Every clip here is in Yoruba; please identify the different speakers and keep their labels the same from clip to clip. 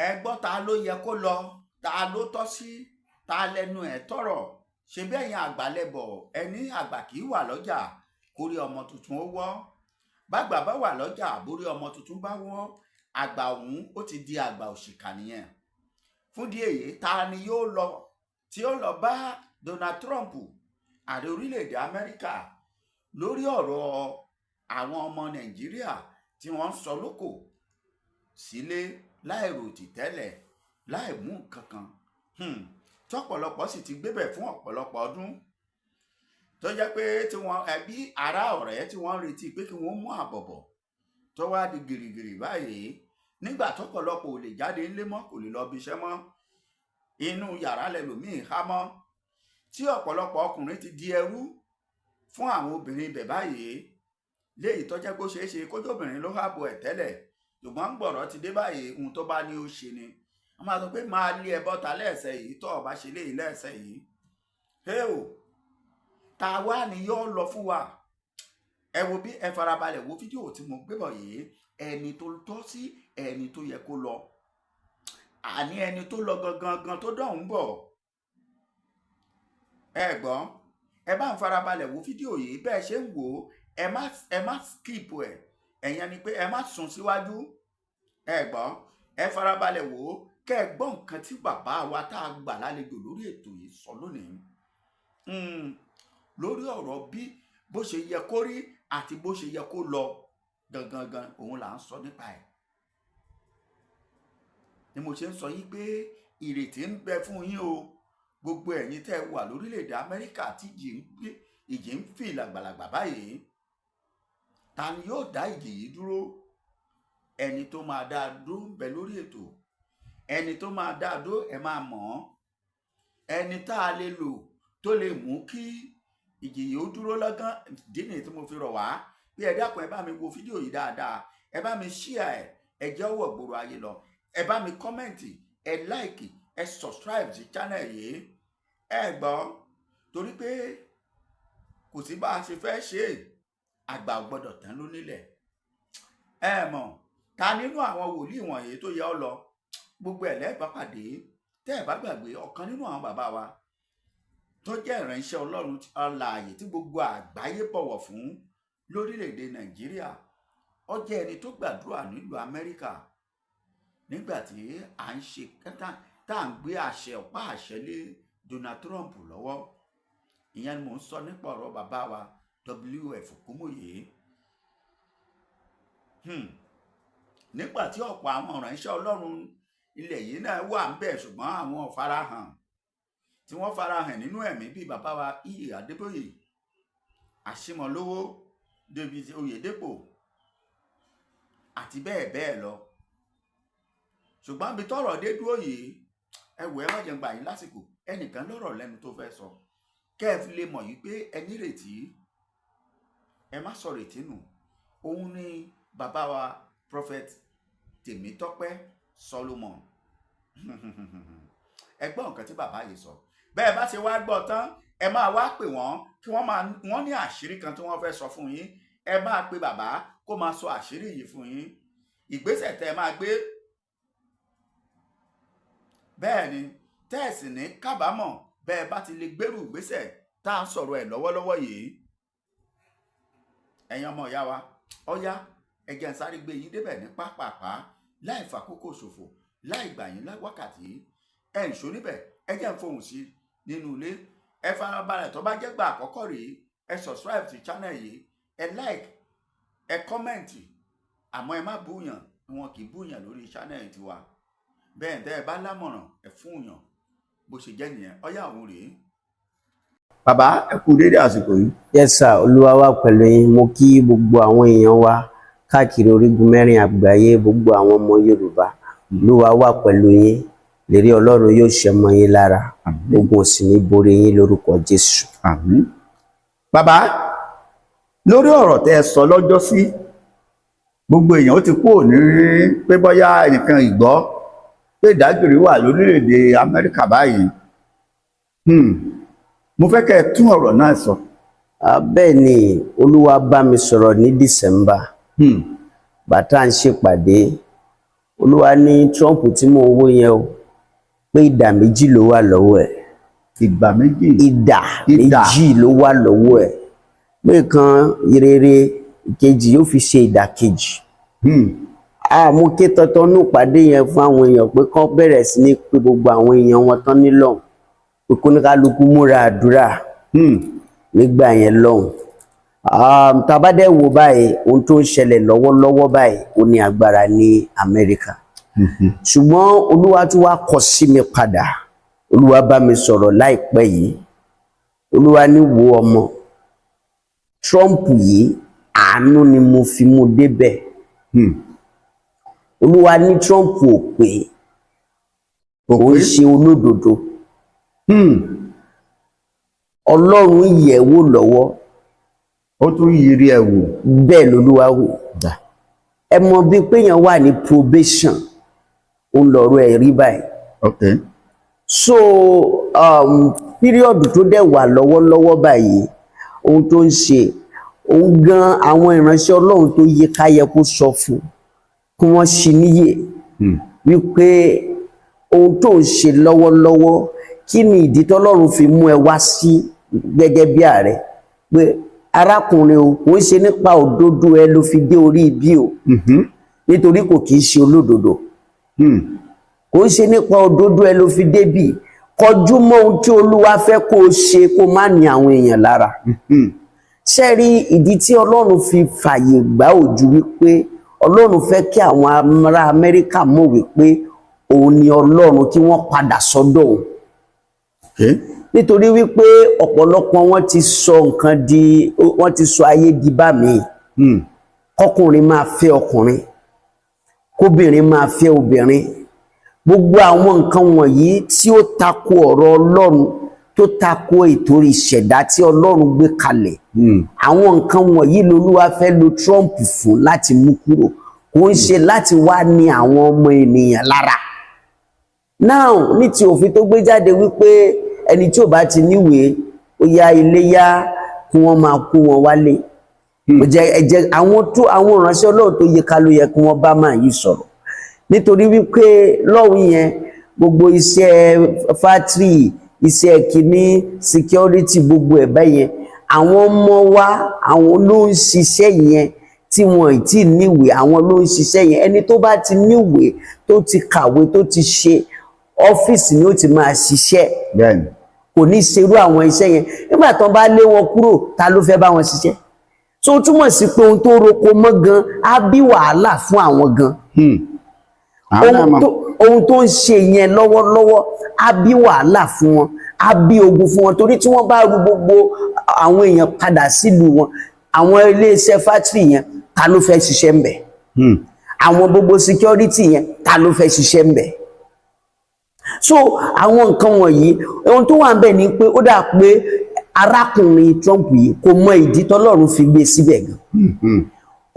Speaker 1: ẹ gbọ́ ta ló yẹ kó lọ, ta ló tọ́ sí, ta lẹnu ẹ̀ tọ̀rọ̀. ṣe bí ẹ̀yin àgbàlẹ̀bọ̀ ẹni àgbà kì í wà lọ́jà kórí ọmọ tuntun ó wọ́. bàgbà bá wà lọ́jà borí ọmọ tuntun bá wọ́, àgbà ọ̀hún ó ti di àgbà òṣìkà nìyẹn. fúndìí èyí ta ni yóò lọ tí ó lọ bá Donald Trump ààrẹ orílẹ̀-èdè Amẹ́ríkà lórí ọ̀rọ̀ àwọn ọmọ Nàìjíríà tí wọ́n ń sọ lókò sílé láì ròtì tẹ́lẹ̀ láì mú nǹkan kan tọ́pọ̀lọpọ̀ sì ti gbébẹ̀ fún ọ̀pọ̀lọpọ̀ ọdún tó jẹ́ pé tí wọ́n ẹbí ará ọ̀rẹ́ tí wọ́n ń retí pé kí wọ́n mú àbọ̀bọ̀ tó wá di gìrìgìrì báyìí nígbà tọ́pọ̀lọpọ̀ ò lè jáde ńlé mọ́, kò lè lọ bí iṣẹ́ mọ́, inú yàrá lẹlòmíì há mọ́, tí ọ̀pọ̀lọpọ̀ ọkùnrin ti di ẹrú fún àwọn obìnrin ibẹ̀ báyìí, léyìí tó jẹ́ pé ó ṣeé ṣe kójú obìnrin ló hábo ẹ̀ tẹ́lẹ̀, ṣùgbọ́n gbọ̀rọ̀ ti dé báyìí ohun tó bá ní ó ṣe ni. wọ́n máa sọ pé máa lé ẹ bọ́ta lẹ́ẹ̀sẹ̀ yìí tó o bá ṣe léyìí lẹ́ẹ̀sẹ̀ yìí. o ta wá ni yóò lọ fún wa. ẹ wo bí ẹ farabalẹ̀ wo fídíò tí mo gbé bọ̀ yìí, ẹni tó tọ́ sí ẹni tó yẹ kó lọ, àní ẹni tó lọ gangan tó dọ̀hún bọ̀. ẹ gbọ́, ẹ bá ń farabalẹ̀ wo fídíò yìí bẹ́ẹ̀ ṣe ń wò ó, ẹ má skip ẹ̀, ẹ̀yẹn ni pé ẹ má sún síwájú. ẹ gbọ́, ẹ farabalẹ̀ wò ó kẹ́ ẹ gbọ́ nǹkan tí bàbá wa tá a gbà lálejò lórí ètò yìí sọ lónìí lórí ọ̀rọ̀ bí bó ṣe yẹ kó rí àti bó ṣe yẹ kó lọ gangan, òun là ń sọ nípa ẹ̀. ni mo ṣe ń sọ yìí pé ìrètí ń bẹ fún yín o, gbogbo ẹ̀yin tẹ́ ẹ wà lórílẹ̀‐èdè Amẹ́ríkà tí ìjì ń fi làgbàlagbà báyìí. ta ni yóò dá ìjì yìí dúró? ẹni tó máa dá a dúró ń bẹ lórí ètò, ẹni tó máa dá a dúró ẹ máa mọ̀ ọ́, ẹni tá a lè lò tó lè mú kí ìjì yìí ó dúró lọ́gán. ìdí nìyí tí mo fi rọ̀ wá pé ẹ dákun ẹ bá mi wo fídíò yìí dáadáa, ẹ bá mi ṣíà ẹ jẹ́ ọwọ́ gbòòrò ayé lọ, ẹ bá mi kọ́mẹ̀ntì, ẹ láìkì, ẹ subscribe sí channel yìí. ẹ gbọ́, torí pé kò sí bá a ṣe fẹ́ ṣe àgbà ò gbọ́dọ̀ tán ló nílẹ̀. ẹ mọ̀ ta nínú àwọn wòlíì wọ̀nyí tó yẹ ọ lọ, gbogbo ẹ̀ lẹ́ẹ̀bá pàdé. tẹ́ ẹ bá gbàgbé ọ̀kan nínú àwọn bàbá wa tó jẹ́ ìránṣẹ́ Ọlọ́run alààyè tí gbogbo àgbáyé bọ̀wọ̀ fún lórílẹ̀‐èdè Nàìjíríà, ó jẹ́ ẹni tó gbàdúrà nílùú Amẹ́ríkà nígbà tí à ń ṣe tá à ń gbé àṣẹ ọ̀pá àṣẹ lé Donald Trump lọ́wọ́. ìyẹn ni mò ń sọ nípa ọ̀rọ̀ bàbá wa W.F. Kúmúyè. nígbà tí ọ̀pọ̀ àwọn ìránṣẹ́ Ọlọ́run ilẹ̀ yìí náà wà ń bẹ̀, ṣùgbọ́n àwọn ò farahàn, tí wọ́n farahàn nínú ẹ̀mí bíi bàbá wa E. Adébóyè, Àṣìmọ̀lówó, David Oyèdépò àti bẹ́ẹ̀ bẹ́ẹ̀ lọ. ṣùgbọ́n bí tọ́rọ̀ dé dúró yìí, ẹ wò ẹ má jẹ́ gbà yín lásìkò, ẹnìkan lọ́rọ̀ lẹ́nu tó fẹ́ sọ, kẹ́ ẹ fi lè mọ̀ yìí pé ẹ nírètí, ẹ má sọ rètí nù. òun ni bàbá wa Prophet Tèmítọ́pẹ́ Solomon. ẹ gbọ́ nǹkan tí bàbá yìí sọ. bẹ́ẹ̀ bá ṣe wá gbọ́ tán, ẹ máa wá pè wọ́n kí wọ́n ní àṣírí kan tí wọ́n fẹ́ sọ fún yín. ẹ máa pe bàbá kó máa sọ àṣírí yìí fún yín. ìgbésẹ̀ tẹ́ ẹ máa gbé, bẹ́ẹ̀ ni tẹ́ẹ̀sì ní kábàámọ̀ bẹ́ẹ̀ bá ti lè gbèrú ìgbésẹ̀ tá à ń sọ̀rọ̀ ẹ̀ lọ́wọ́lọ́wọ́ yìí. ẹ̀yin ọmọ ìyá wa, ọ̀yá ẹ jẹ́ n sáré gbé yín débẹ̀ ní pápápá láì fàkókò ṣòfò, láì gbà yín wákàtí. ẹ ń ṣó níbẹ̀, ẹ jẹ́ ń fohùn sí nínú ilé. ẹ farabalẹ̀ tó bá jẹ́ gbà àkọ́kọ́ rèé, ẹ subscribe sí channel yìí, ẹ like, ẹ comment, àmọ́ ẹ má búyàn, wọn kì í búyàn lórí channel tiwa. bẹ́ẹ̀ tẹ́ ẹ bá lámọ̀ràn ẹ fún yàn, bó ṣe jẹ́ nìyẹn. ọ̀yá òun rèé. bàbá ẹ kú dédé àsìkò yìí.
Speaker 2: Yes sir, Olúwa wà pẹ̀lú yín. Mo kí gbogbo àwọn èèyàn wa káàkiri orígun mẹ́rin àgbáyé, gbogbo àwọn ọmọ Yorùbá. Olúwa wà pẹ̀lú yín, lérí Ọlọ́run yóò ṣẹ mọ́ yín lára, ogun ò sì ní borí yín lórúkọ Jésù.
Speaker 1: àmín. bàbá, lórí ọ̀rọ̀ tẹ́ ẹ sọ lọ́jọ́ sí, gbogbo èèyàn ó ti kú òní pé bóyá ẹnìkan ìgbọ́ pé ìdágìrì wà lórílẹ̀‐èdè Amẹ́ríkà báyìí. mo fẹ́ kẹ́ ẹ tún ọ̀rọ̀ náà sọ.
Speaker 2: bẹ́ẹ̀ ni Olúwa bá mi sọ̀rọ̀ ní December, bàtà ń ṣèpàdé, Olúwa ní Trump tí mò ń wò yẹn o pé ìdà méjì ló wà lọ́wọ́ ẹ̀.
Speaker 1: Ìgbà méjì.
Speaker 2: Ìdà méjì ló wà lọ́wọ́ ẹ̀. Pé kan rere ìkejì yóò fi ṣe ìdà kejì. Mo ké tọ́tọ́ nù pàdé yẹn fún àwọn èèyàn pé kán bẹ̀rẹ̀ sí ní pé gbogbo àwọn èèyàn wọn tán nílọ́hùn pé kóníkálukú múra àdúrà nígbà yẹn lọ́hùn. Tá a bá dẹ̀ wò báyìí ohun tó ń ṣẹlẹ̀ lọ́wọ́lọ́wọ́ báyìí ó ní agbára ní Amẹ́ríkà. Ṣùgbọ́n Olúwa tún wá kọ sí mi padà. Olúwa bá mi sọ̀rọ̀ láìpẹ́ yìí. Olúwa ní wo ọmọ Trump yìí àánú ni mo fi mú débẹ̀. Olúwa ní Trump ò pé kò ń ṣe olódodo. Ọlọ́run yẹ̀ wò lọ́wọ́.
Speaker 1: Ó tún yiri ẹ̀ wò.
Speaker 2: Bẹ́ẹ̀ lolúwa wò. Ẹ mọ̀ bí pé èèyàn wà ní probation ó ń lọ́rọ̀ ẹ̀ rí báyìí.
Speaker 1: Okay.
Speaker 2: So period tó dẹ̀ wà lọ́wọ́lọ́wọ́ báyìí ohun tó ń ṣe òun gan àwọn ìránṣẹ́ Ọlọ́run tó yẹ ká yẹ kó sọ fún kí wọ́n ṣì níyè wípé ohun tó ń ṣe lọ́wọ́lọ́wọ́ kí ni ìdí tọ́lọ́run fi mú ẹ wá sí gẹ́gẹ́ bí ààrẹ pé arákùnrin o kò ń ṣe nípa òdodo ẹ ló fi dé orí ibi o nítorí kò kìí ṣe olódodo kò ń ṣe nípa òdodo ẹ ló fi débì kọjú mọ́ ohun tí Olúwa fẹ́ kó o ṣe kó má ní àwọn èèyàn lára. Ṣé rí ìdí tí Ọlọ́run fi fàyè gbà ojú wípé Ọlọ́run fẹ́ kí àwọn ará Amẹ́ríkà mọ̀ wípé òun ni Ọlọ́run kí wọ́n padà sọ́dọ̀ òun. Nítorí wípé ọ̀pọ̀lọpọ̀ wọn ti sọ nǹkan di wọ́n ti sọ ayé di bá mi. Kọkùnrin máa fẹ́ ọkùnrin kóbìnrin máa fẹ́ obìnrin. Gbogbo àwọn nǹkan wọ̀nyí tí ó tako ọ̀rọ̀ Ọlọ́run tó tako ètò ìṣẹ̀dá tí Ọlọ́run gbé kalẹ̀. Àwọn nǹkan wọ̀nyí lolúwa fẹ́ lo Trump fún láti mú kúrò kò ń ṣe láti wá ní àwọn ọmọ ènìyàn lára. Now ní ti òfin tó gbé jáde wípé ẹni tí ò bá ti níwèé ó yá ilé yá kí wọ́n máa kó wọn wálé. Àwọn ìránṣẹ́ Ọlọ́run tó yẹ ká ló yẹ kí wọ́n bá máa yí sọ̀rọ̀. Nítorí wípé lọ́hùn yẹn gbogbo iṣẹ́ fátírì iṣẹ́ kìíní security gbogbo ẹ̀ báyẹn àwọn ọmọ wa àwọn ló ń ṣiṣẹ́ yẹn tí wọn ì tí níwèé àwọn ló ń ṣiṣẹ́ yẹn. Ẹni tó bá ti níwèé tó ti kàwé tó ti ṣe ọ́fíìsì ni ó ti máa ṣiṣẹ́ kò ní ṣerú àwọn iṣẹ́ yẹn. Nígbà tó bá lé wọn kúrò ta ló fẹ́ bá wọn ṣiṣẹ́? So túmọ̀ sí pé ohun tó roko mọ́ gan á bí wàhálà fún àwọn gan. Ohun tó ń ṣe yẹn lọ́wọ́lọ́wọ́ á bí wàhálà fún wọn á bí ogun fún wọn torí tí wọ́n bá rú gbogbo àwọn èèyàn padà sílùú wọn àwọn iléeṣẹ́ fátírì yẹn ta ló fẹ́ ṣiṣẹ́ ń bẹ̀? Àwọn gbogbo security yẹn ta ló fẹ́ ṣiṣẹ́ ń bẹ̀? So àwọn nǹkan wọ̀nyí ohun tó wà ń bẹ̀ ni pé ó dà pé arákùnrin Trump yìí kò mọ ìdí tọ́lọ́run fi gbé síbẹ̀ gan.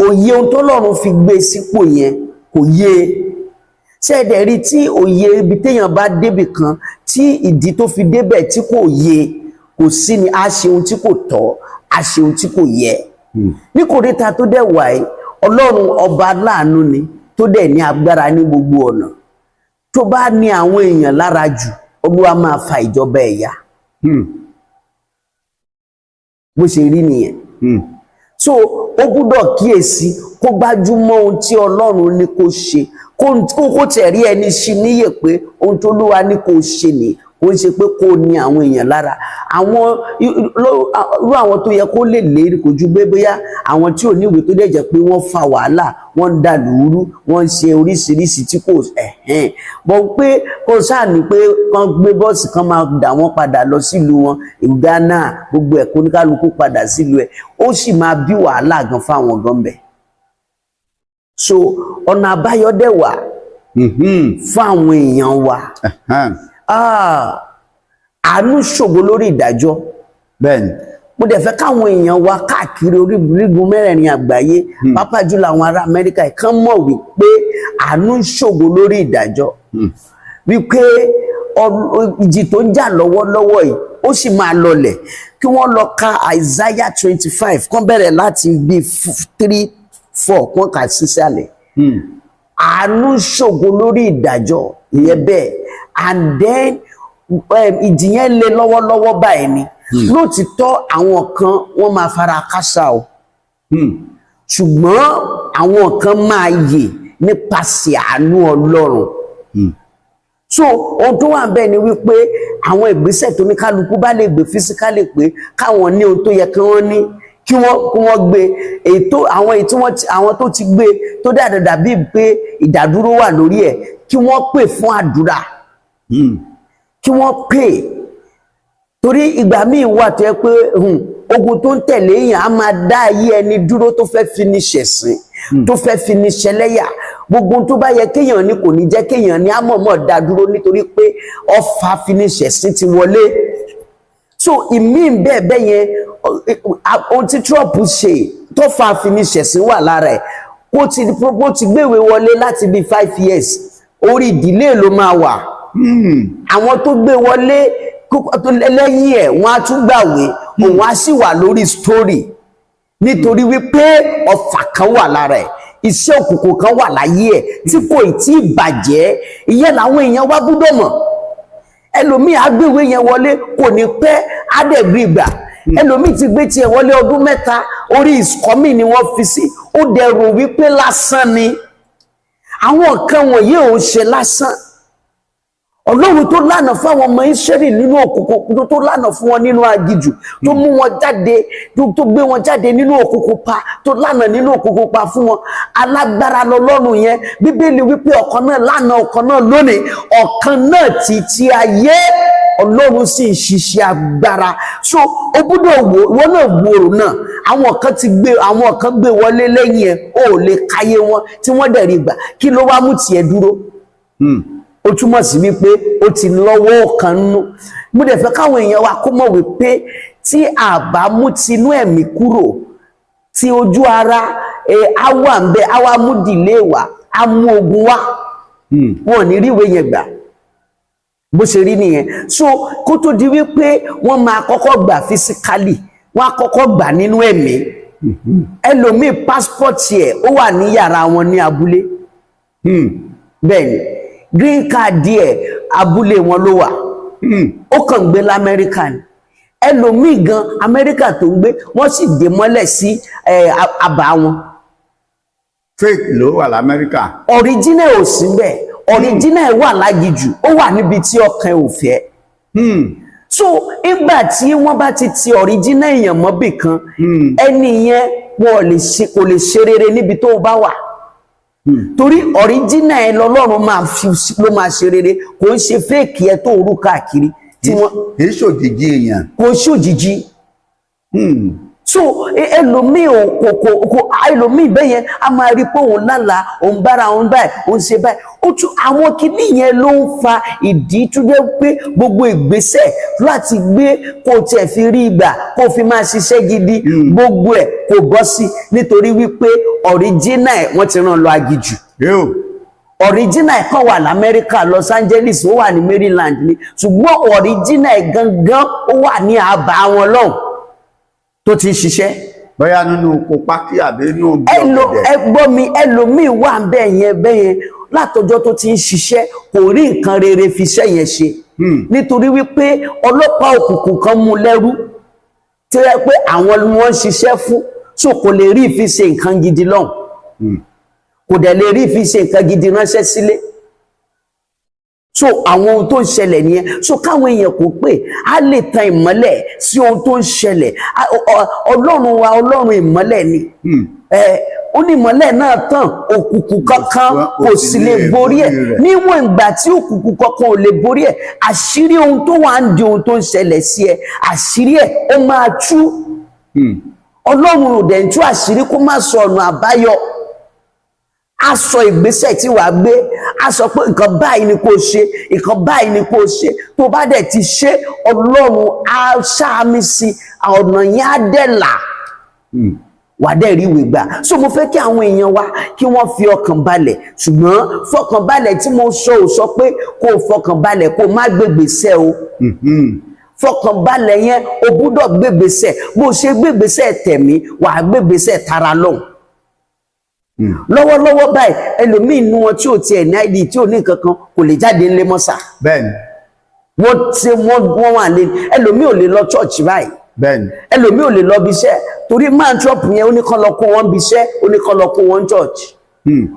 Speaker 2: Òye ohun tọ́lọ́run fi gbé sípò yẹn kò yé. Ṣé ẹ̀dẹ̀ rí tí òye ibi téèyàn bá débì kan tí ìdí tó fi débẹ̀ tí kò yé kò sí ni a ṣe ohun tí kò tọ́ a ṣe ohun tí kò yẹ. Ní kòríta tó dẹ̀ wà yìí Ọlọ́run ọba láàánú ni tó dẹ̀ ní agbára ní gbogbo ọ̀nà. Tó bá ní àwọn èèyàn lára jù Olúwa máa fa ìjọba ẹ̀yà. Bó ṣe rí nìyẹn. So ó gbọ́dọ̀ kíyèsí kó gbájúmọ́ ohun tí Ọlọ́run ní kó ṣe kó tẹ̀ rí ẹni ṣi níyè pé ohun tó Olúwa ní kó ṣe ni kó ń ṣe pé kó ní àwọn èèyàn lára. Irú àwọn tó yẹ kó lè lérí kò ju bóyá àwọn tí ò níwèé tó dẹ̀ jẹ́ pé wọ́n fa wàhálà wọ́n ń dà lúrú wọ́n ń ṣe oríṣiríṣi tí kò bọ̀ pé kò sáà ní pé kán gbé bọ́ọ̀sì kan máa dà wọ́n padà lọ sílùú wọn Ghana gbogbo ẹ̀ kó ní kálukú padà sílùú ẹ̀ ó sì máa bí wàhálà gan fáwọn gan bẹ̀. So ọ̀nà àbáyọ dẹ̀ wà fún àwọn èèyàn wa. Àánú ṣògo lórí ìdájọ́.
Speaker 1: Bẹ́ẹ̀ni.
Speaker 2: Mo dẹ̀ fẹ́ káwọn èèyàn wa káàkiri orígun mẹ́rẹ̀ẹ̀rin àgbáyé pàápàá jùlọ àwọn ará Amẹ́ríkà kàn mọ̀ wípé àánú ṣògo lórí ìdájọ́. Wípé ìjì tó ń jà lọ́wọ́lọ́wọ́ yìí ó sì máa lọlẹ̀ kí wọ́n lọ ka Isaiah 25 kán bẹ̀rẹ̀ láti bí 3-4 kán kà sísàlẹ̀. àánú ṣògo lórí ìdájọ́ ìyẹn bẹ́ẹ̀, and then ìjì yẹn lé lọ́wọ́lọ́wọ́ báyìí ni lóòtítọ́ àwọn kan wọ́n máa fara káṣá o ṣùgbọ́n àwọn kan máa yè nípasẹ̀ àánú Ọlọ́run. So ohun tó wà bẹ́ẹ̀ ni wípé àwọn ìgbésẹ̀ tó ní kálukú bá lè gbé físíkálì pé káwọn ní ohun tó yẹ kí wọ́n ní kí wọ́n gbé àwọn tó ti gbé tó dáadáa bíi pé ìdádúró wà lórí ẹ̀ kí wọ́n pè fún àdúrà kí wọ́n pè, torí ìgbà míì wà tó yẹ pé ogun tó ń tẹ̀lé èèyàn á máa dá ayé ẹni dúró tó fẹ́ fi ní ṣẹ̀sín tó fẹ́ fi ní ṣẹlẹ́yà, gbogbo tó bá yẹ kéèyàn ní kò ní jẹ́ kéèyàn ní àmọ̀mọ̀ dá dúró nítorí pé ọfà fi ní ṣẹ̀sín ti wọlé. So ìmí bẹ́ẹ̀ yẹn ohun tí Trump ṣe tó fa fi ní ṣẹ̀sín wà lára ẹ̀ kó ti gbéwé wọlé láti bí 5 years orí ìdílé ló máa wà. Àwọn tó gbé wọlé lẹ́yìn ẹ̀ wọ́n á tún gbàwé òun á sì wà lórí story nítorí wípé ọfà kan wà lára ẹ̀, iṣẹ́ òkùnkùn kan wà láyé ẹ̀ tí kò tí ì bàjẹ́. Ìyẹn làwọn èèyàn wá gbọ́dọ̀ mọ̀. Ẹlòmíì á gbéwé yẹn wọlé kò ní pẹ́ á dẹ̀ gbé ìgbà, ẹlòmíì ti gbé tiẹ̀ wọlé ọdún 3 orí ìsọmí ni wọ́n fi sí, ó dẹ̀ rò wípé lásán ni. Àwọn nǹkan wọ̀nyí ò ń ṣe lásán. Ọlọ́run tó lànà fún àwọn ọmọ Ísírẹ́lì nínú òkùnkùn tó lànà fún wọn nínú aginjù tó mú wọn jáde tó gbé wọn jáde nínú òkùnkùn pa tó lànà nínú òkùnkùn pa fún wọn, alágbára lọ́lọ́run yẹn. Bíbélì wípé ọ̀kan náà lánàá ọ̀kan náà lónìí ọ̀kan náà títí ayé, Ọlọ́run sì ń ṣiṣẹ́ agbára. So ó gbọ́dọ̀ wò wọ́n náà gbòòrò náà àwọn kan gbé wọlé lẹ́yìn ẹ̀ ó lè káyé wọn tí wọ́n dẹ̀ rí gbà, kí ló wá mú tiẹ̀ dúró? Ó túmọ̀ sí wípé ó ti lọ́wọ́ kan nú. Mo dẹ̀ fẹ́ káwọn èèyàn wa kó mọ̀ wípé tí a bá mú tinú ẹ̀mí kúrò, tí ojú ara á wà ń bẹ, á wá mú dìlé wá, á mú ogun wá, wọn ò ní rí ìwé yẹn gbà. Bó ṣe rí nìyẹn. So kó tó di wípé wọ́n máa kọ́kọ́ gbà physically, wọ́n á kọ́kọ́ gbà nínú ẹ̀mí. Ẹlòmíì passport ẹ̀ ó wà ní yàrá wọn ní abúlé. Bẹ́ẹ̀ ni green card ẹ̀ abúlé wọn ló wà. Ó kàn gbé l'Amẹ́ríkà ni. Ẹlòmíì gan Amẹ́ríkà tó ń gbé wọ́n sì dé mọ́lẹ̀ sí àbá wọn.
Speaker 1: Fake ló wà l'Amẹ́ríkà.
Speaker 2: Original ò sí bẹ́ẹ̀, original wà lágijù, ó wà níbi tí ọkàn ò fẹ́. So ìgbà tí wọ́n bá ti original èèyàn mọ́bì kan, ẹni yẹn kò lè ṣe rere níbi tó bá wà. Torí original ẹ lọ́lọ́run ló máa ṣe rere, kò ń ṣe fake ẹ tó rú káàkiri tí wọ́n
Speaker 1: kì í ṣòjìji èèyàn,
Speaker 2: kò ṣòjìji. So ẹlòmíì ẹlòmíì bẹ́ẹ̀ yẹn a máa rí pé òun lálàá òun bára òun báyìí òun ṣe báyìí. Àwọn kìíní yẹn ló ń fa ìdí tó jẹ́ pé gbogbo ìgbésẹ̀ láti gbé kó tiẹ̀ fi rí ìgbà kó fi máa ṣiṣẹ́ gidi gbogbo ẹ̀ kò bọ́ sí nítorí wípé original ẹ̀ wọ́n ti rán lọ agijù. Original ẹ̀ kan wà l'Amẹ́ríkà, Los Angeles, ó wà ní Maryland ni, ṣùgbọ́n original ẹ̀ gangan ó wà ní àbá wọn lọ́hùn tó ti ń ṣiṣẹ́.
Speaker 1: Bóyá nínú oko pákí àbí nínú bí ọ̀gẹ̀dẹ̀.
Speaker 2: Ẹgbọ́n mi ẹlòmíì wà bẹ́ẹ̀ yẹn látọjọ́ tó ti ń ṣiṣẹ́ kò rí nǹkan rere fi iṣẹ́ yẹn ṣe. Nítorí wípé ọlọ́pàá òkùnkùn kan mú lẹ́rú tí ó yẹ pé àwọn ni wọ́n ń ṣiṣẹ́ fún, so kò lè rí fi ṣe nǹkan gidi lọ́hùn, kò dẹ̀ lè rí fi ṣe nǹkan gidi ránṣẹ́ sílé. So àwọn ohun tó ń ṣẹlẹ̀ nìyẹn. So káwọn èèyàn kò pé a lè tan ìmọ́lẹ̀ sí ohun tó ń ṣẹlẹ̀. Ọlọ́run wa Ọlọ́run ìmọ́lẹ̀ ni. Ó ní ìmọ́lẹ̀ náà tàn, òkùnkùn kankan kò sì lè borí ẹ̀. Níwọ̀n ìgbà tí òkùnkùn kankan ò lè borí ẹ̀, àṣírí ohun tó wà ń di ohun tó ń ṣẹlẹ̀ sí ẹ, àṣírí ẹ̀ ó máa tú. Ọlọ́run ò dẹ̀ ń tú àṣírí kó má sọ ọ̀nà àbáyọ. A sọ ìgbésẹ̀ tí wàá gbé, a sọ pé nǹkan báyìí ni kò ṣe, nǹkan báyìí ni kò ṣe. Tó bá dẹ̀ ti ṣe, Ọlọ́run á ṣàmì sí, ọ̀nà yẹn á dẹ̀ là. Wà dẹ̀ rí ìwé gbà. So mo fẹ́ kí àwọn èèyàn wa kí wọ́n fi ọkàn balẹ̀, ṣùgbọ́n fọkàn balẹ̀ tí mo sọ ò sọ pé kó o fọkàn balẹ̀ kó o má gbégbèsẹ̀ o. Fọkàn balẹ̀ yẹn o gbúdọ̀ gbégbèsẹ̀, bó o ṣe gbégbèsẹ̀ tẹ̀mí wà á gbégbèsẹ̀ tara lọ́hùn. lọ́wọ́lọ́wọ́ báyìí ẹlòmíì inú wọn tí ò tiẹ̀ ní ID tí ò ní nǹkan kan kò lè jáde ńlé mọ́sà.
Speaker 1: bẹ́ẹ̀ni.
Speaker 2: wọ́n wà ní ẹlòmíì ò lè lọ church báyìí.
Speaker 1: bẹ́ẹ̀ni.
Speaker 2: ẹlòmíì ò lè lọ bí iṣẹ́ torí man Trump yẹn ó ní kán lọ kó wọn bí iṣẹ́ ó ní kán lọ kó wọn church.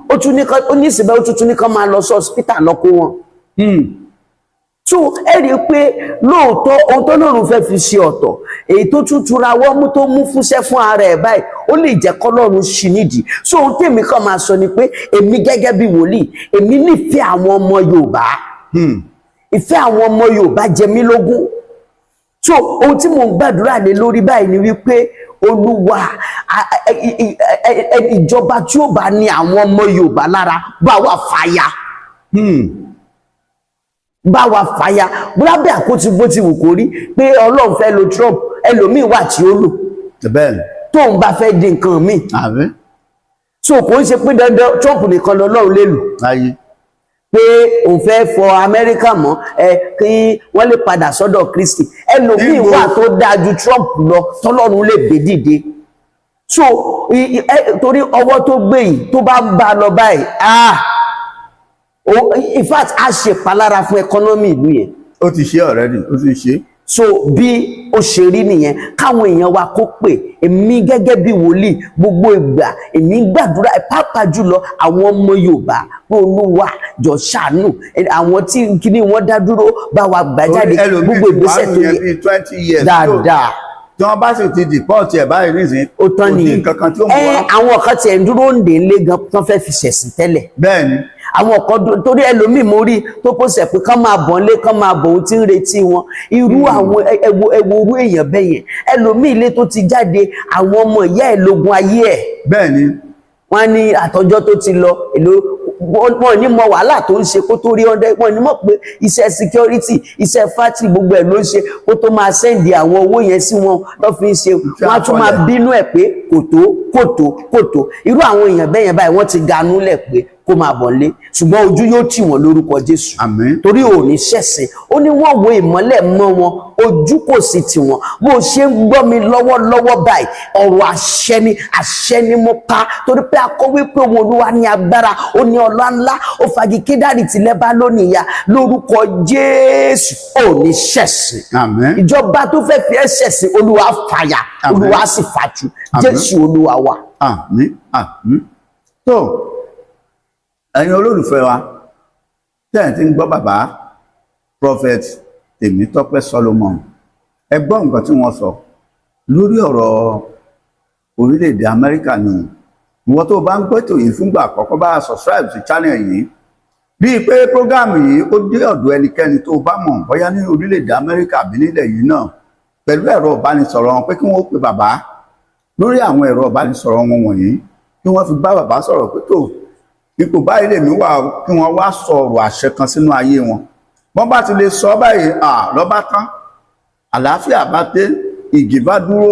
Speaker 2: ó tún ní ìsìnbẹ́ ó tún ní kán máa lọ sí hospital lọ kó wọn. so ẹ rí i pé lóòótọ́ ohun tó lóòrùn fẹ́ fi ṣe ọ̀tọ̀ èyí tó tún tura wọ́n tó mú fúnṣẹ́ fún ara ẹ̀ báyìí ó lè jẹ́ kọ́lọ́run ṣì nídìí. so ohun tèmi kan máa sọ ni pé èmi gẹ́gẹ́ bí wòlíì èmi nífẹ̀ẹ́ àwọn ọmọ Yorùbá. ìfẹ́ àwọn ọmọ Yorùbá jẹ mí lógún. so ohun tí mò ń gbàdúrà lé lórí báyìí ni wípé Olúwa ìjọba tí ó bá ní àwọn ọmọ Yorùbá lára bá wa fàyà. bá wa fàyà bóyá bí àkótí bó ti wù kó rí pé Ọlọ́run fẹ́ lo Trump ẹlòmíì wà tí ó lò tóun bá fẹ́ di nǹkan míì. so kò ń ṣe pé dandan Trump nìkan lọ́lọ́run lè lò pé òun fẹ́ fọ Amẹ́ríkà mọ́ kí wọ́n lè padà sọ́dọ̀ Kristi ẹlòmíì wà tó dáa ju Trump lọ tọ́lọ́run lè gbé dìde. so torí ọwọ́ tó gbé yìí tó bá ń bá a lọ báyìí in fact a ṣe palára fún ẹkọ́nọ́mì ìlú yẹn.
Speaker 1: ó ti ṣe already ó ti ṣe.
Speaker 2: so bí ó ṣe rí nìyẹn káwọn èèyàn wa kó pè èmi gẹ́gẹ́ bí wòlíì gbogbo ìgbà èmi gbàdúrà pàápàá jùlọ àwọn ọmọ Yorùbá pé Olúwa jọ ṣàánú àwọn tí kíní wọn dá dúró bá wa gbà jáde gbogbo ìgbésẹ̀ tó yẹ dáadáa.
Speaker 1: tí wọ́n bá sì ti dìpọ́ọ̀tì ẹ̀ báyìí nísìnyí
Speaker 2: ó tán nìyẹn àwọn kan tiẹ̀ ń dúró ń dè ń lé gan tán fẹ́ fi ṣẹ̀sìn tẹ́lẹ̀.
Speaker 1: bẹ́ẹ̀ni.
Speaker 2: àwọn kan torí ẹlòmíì mo rí tó pòsè pé kán máa bọ̀ nílé kán máa bọ̀ ohun tí ń retí wọn irú àwọn ẹwo irú èèyàn bẹ́ẹ̀ yẹn ẹlòmíì ilé tó ti jáde àwọn ọmọ ìyá ẹ̀ lógun ayé ẹ̀.
Speaker 1: bẹ́ẹ̀ni.
Speaker 2: wọ́n ní àtọjọ́ tó ti lọ èlò wọn ní mọ wàhálà tó ń ṣe kó tó rí ọdẹ wọn ní mọ̀ pé iṣẹ́ security iṣẹ́ fati gbogbo ẹ̀ ló ń ṣe kó tó máa sẹ́ndì àwọn owó yẹn sí wọn lọ fi ń ṣe wọn á tún máa bínú ẹ̀ pé kòtó irú àwọn èèyàn bẹ́ẹ̀ yẹn báyìí wọ́n ti ganú lẹ̀ pé kó máa bọ̀ lé ṣùgbọ́n ojú yóò tì wọ́n lórúkọ Jésù.
Speaker 1: Àmín.
Speaker 2: torí ò ní ṣẹ̀sìn ó ní wọ́n wo ìmọ́lẹ̀ mọ́ wọn ojú kò sì tì wọ́n bó ṣe ń gbọ́ mi lọ́wọ́lọ́wọ́ báyìí ọ̀rọ̀ àṣẹ ni mo pa torí pé akọ̀wé pé òun Olúwa ní agbára ó ní ọlá ńlá ó fagi Kédárì tilẹ̀ bá lónìí ya lórúkọ Jésù ò ní ṣẹ̀sìn.
Speaker 1: Àmín.
Speaker 2: ìjọba tó fẹ́ fi ẹ́ ṣẹ̀sìn Olúwa fàyà Olúwa sì fàtú Jésù Olúwa wa.
Speaker 1: Àmín àmín. tó ẹ̀yin olólùfẹ́ wa tẹ́ẹ̀ tí ń gbọ́ bàbá prophet Tèmítọ́pẹ́ Solomon ẹ gbọ́ nǹkan tí wọ́n sọ lórí ọ̀rọ̀ orílẹ̀-èdè Amẹ́ríkà ni ìwọ tó bá ń gbẹ́tò yìí fúngbà àkọ́kọ́ bá subscribe sí channel yìí bíi pé program yìí ó dé ọ̀dọ̀ ẹnikẹ́ni tó bá mọ̀ bóyá ní orílẹ̀-èdè Amẹ́ríkà àbí nílẹ̀ yìí náà pẹ̀lú ẹ̀rọ ìbánisọ̀rọ̀ wọn pé kí wọ́n pe bàbá lórí àwọn ẹ̀rọ ìbánisọ̀rọ̀ wọn wọ̀nyí kí wọ́n fi bá bàbá sọ̀rọ̀ pé tó ipò báyìí lèmi wà kí wọ́n wá sọ̀rọ̀ àṣẹ kan sínú ayé wọn wọ́n bá ti lè sọ báyìí lọ́ba tán àlàáfíà bá dé ìgì bá dúró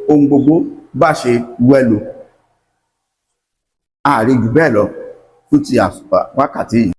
Speaker 1: ohun gbogbo bá ṣe wẹ́lò ààrẹ jù bẹ́ẹ̀ lọ fún ti wákàtí yìí.